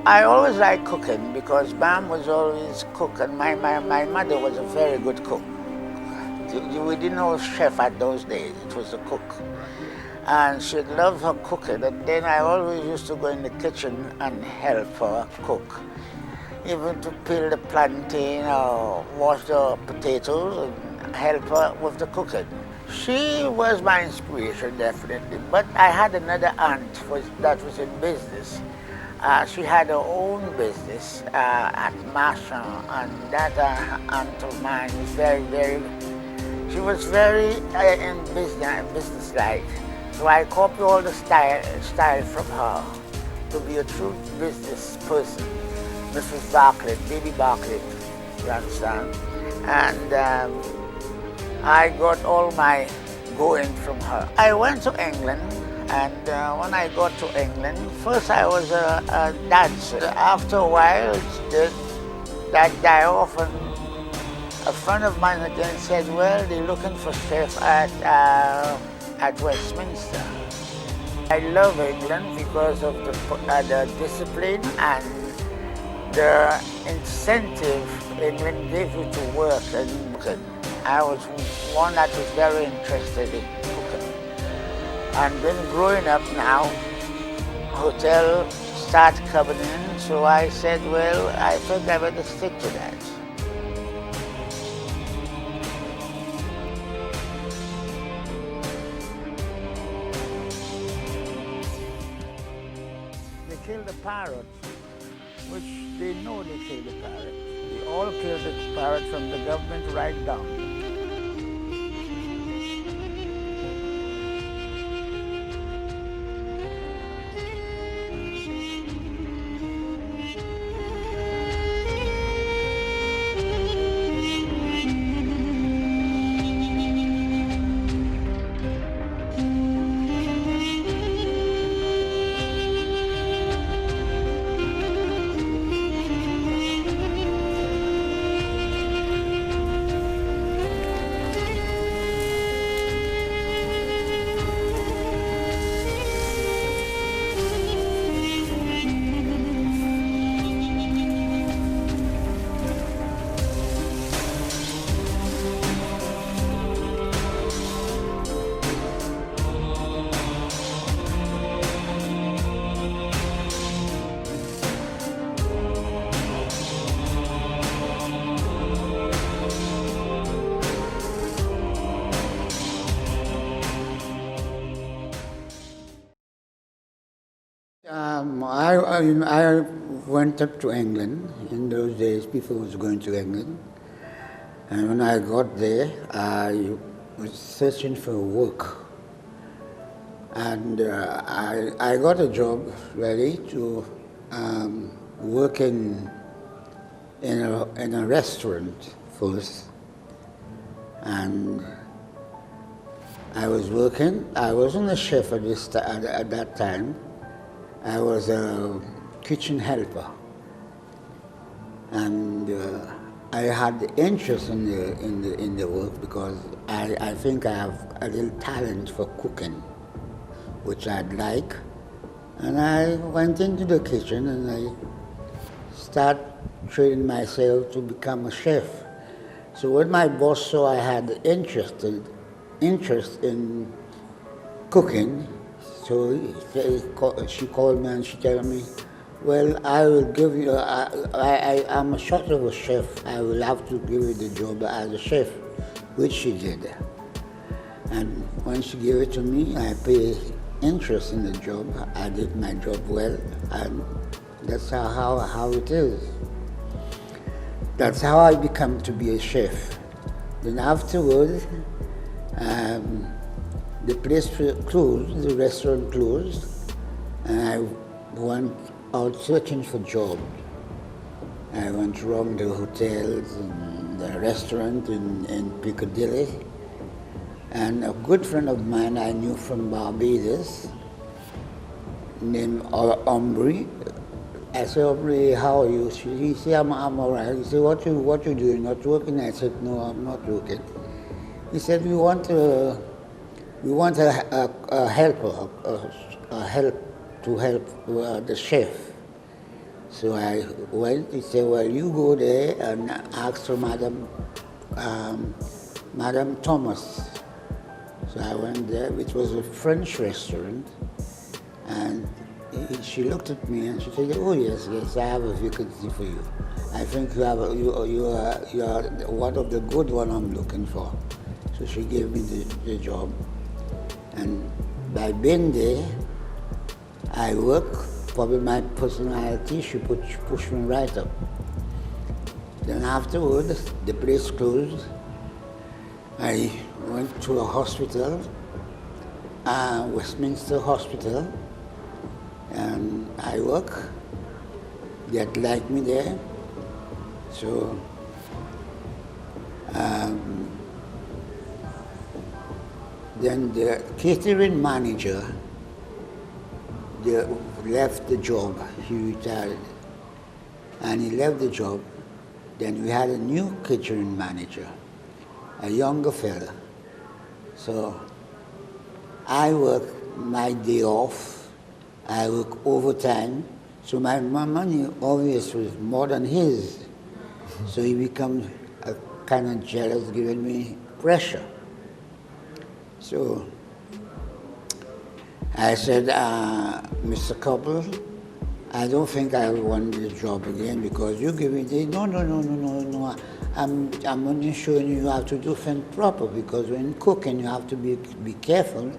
I always liked cooking because Mom was always cook, and my mother was a very good cook. We didn't know a chef at those days, it was a cook. And she loved her cooking, and then I always used to go in the kitchen and help her cook. Even to peel the plantain or wash the potatoes and help her with the cooking. She was my inspiration, definitely, but I had another aunt that was in business. She had her own business at Marshall, and that aunt of mine she was very in business-like. So I copied all the style from her to be a true business person. Mrs. Bartlett, baby Bartlett, you understand? And I got all my going from her. I went to England. And when I got to England, first I was a dancer. After a while, that died off, and a friend of mine again said, well, they're looking for chef at Westminster. I love England because of the discipline and the incentive England gave you to work and cooking. I was one that was very interested in cooking. And then growing up now, hotel started coming in, so I said, well, I think I better stick to that. They killed the parrot, which they know they killed the parrot. They all killed the parrot from the government right down. I went up to England. In those days, people was going to England. And when I got there, I was searching for work. And I got a job ready to work in a restaurant first. And I was working. I wasn't a chef at that time. I was a kitchen helper, and I had interest in the work because I think I have a little talent for cooking, which I'd like. And I went into the kitchen and I started training myself to become a chef. So when my boss saw I had interest in cooking, so she called me and she told me, well, I will give you, I'm a sort of a chef, I will have to give you the job as a chef, which she did. And when she gave it to me, I paid interest in the job, I did my job well, and that's how it is. That's how I become to be a chef. Then afterwards, the place closed, the restaurant closed, and I went out searching for jobs. I went around the hotels and the restaurant in Piccadilly, and a good friend of mine I knew from Barbados, named Omri. I said, Omri, how are you? He said, I'm all right. He said, what you doing? Not working? I said, no, I'm not working. He said, we want a helper, to help the chef. So I went. He said, well, you go there and ask for Madame Thomas. So I went there. It was a French restaurant, and she looked at me and she said, oh yes, I have a vacancy for you. I think you are one of the good one I'm looking for. So she gave me the job. And by being there, I work. Probably my personality, she pushed me right up. Then afterwards, the place closed. I went to a hospital, Westminster Hospital, and I work. They liked me there. So then the catering manager left the job. He retired, and he left the job. Then we had a new catering manager, a younger fella. So I work my day off. I work overtime. So my money obviously was more than his. So he becomes kind of jealous, giving me pressure. So I said, Mr. Couple, I don't think I will want this job again because you give me this. No. I'm only showing you how to do things proper, because when cooking you have to be careful.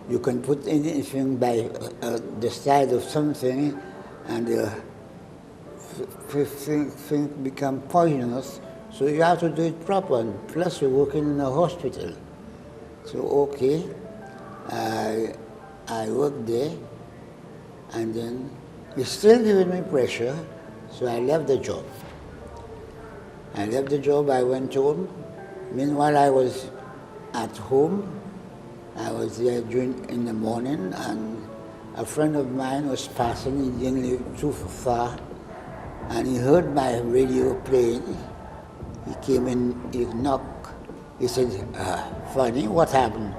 You can put anything by the side of something and the thing become poisonous. So you have to do it proper. And plus you're working in a hospital. So okay, I worked there, and then he's still giving me pressure, so I left the job. I went home. Meanwhile, I was at home. I was there in the morning, and a friend of mine was passing. He didn't live too far, and he heard my radio playing. He came in, he knocked. He said, funny, what happened?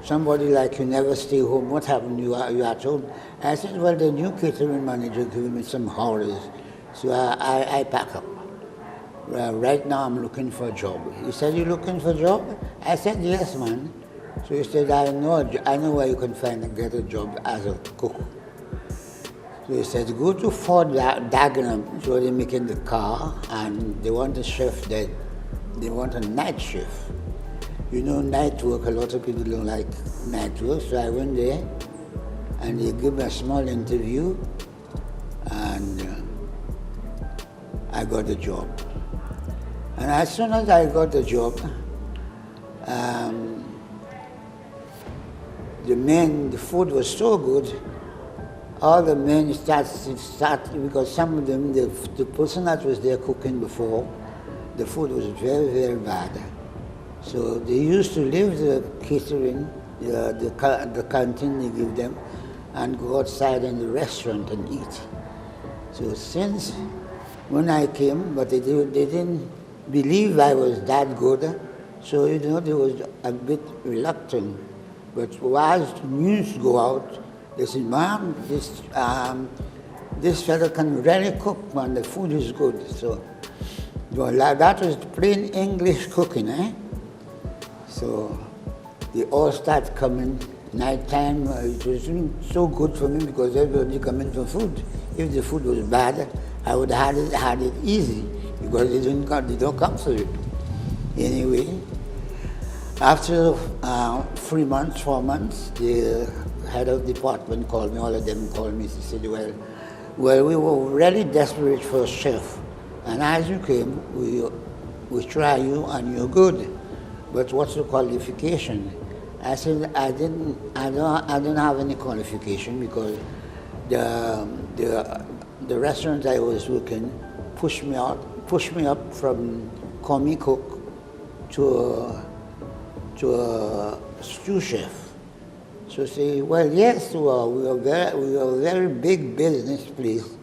Somebody like you never stay home. What happened? You at home? I said, well, the new catering manager gave me some horrors, so I pack up. Right now I'm looking for a job. He said, you looking for a job? I said, yes, man. So he said, I know where you can get a job as a cook. So he said, go to Fort Dagenham, so they're making the car, and they want a chef there. They want a night shift. You know, night work, a lot of people don't like night work, so I went there, and they gave me a small interview. I got the job. And as soon as I got the job, the food was so good, all the men started because some of them, the person that was there cooking before, the food was very, very bad. So they used to leave the catering, the canteen they give them, and go outside in the restaurant and eat. So since when I came, but they didn't believe I was that good, so they was a bit reluctant. But as news go out, they said, "Ma'am, this fellow can really cook, man. The food is good." So that was plain English cooking, eh? So they all start coming. Nighttime, it wasn't so good for me because everybody coming for food. If the food was bad, I would have had it easy because they don't come for it. Anyway, after 3 months, 4 months, the head of department called me, all of them called me, they said, well, we were really desperate for a chef. And as you came, we try you and you're good. But what's the qualification? I said I don't have any qualification because the restaurant I was working pushed me up from commie cook to a stew chef. So say, well, yes, we are a very big business place.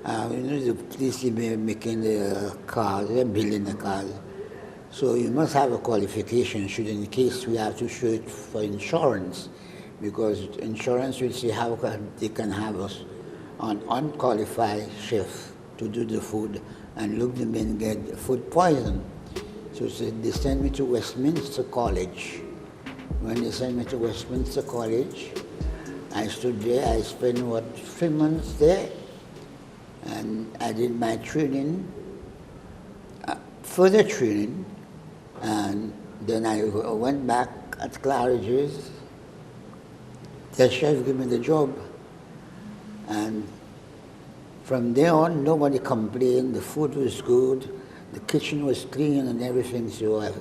The place making the cars, they're building the cars. So you must have a qualification should in case we have to show it for insurance, because insurance will see how they can have us an unqualified chef to do the food and look the men get food poison. So they sent me to Westminster College. When they sent me to Westminster College, I stood there, I spent 3 months there, and I did my training, further training, and then I went back at Claridge's. The chef gave me the job, and from there on, nobody complained. The food was good, the kitchen was clean and everything, so well,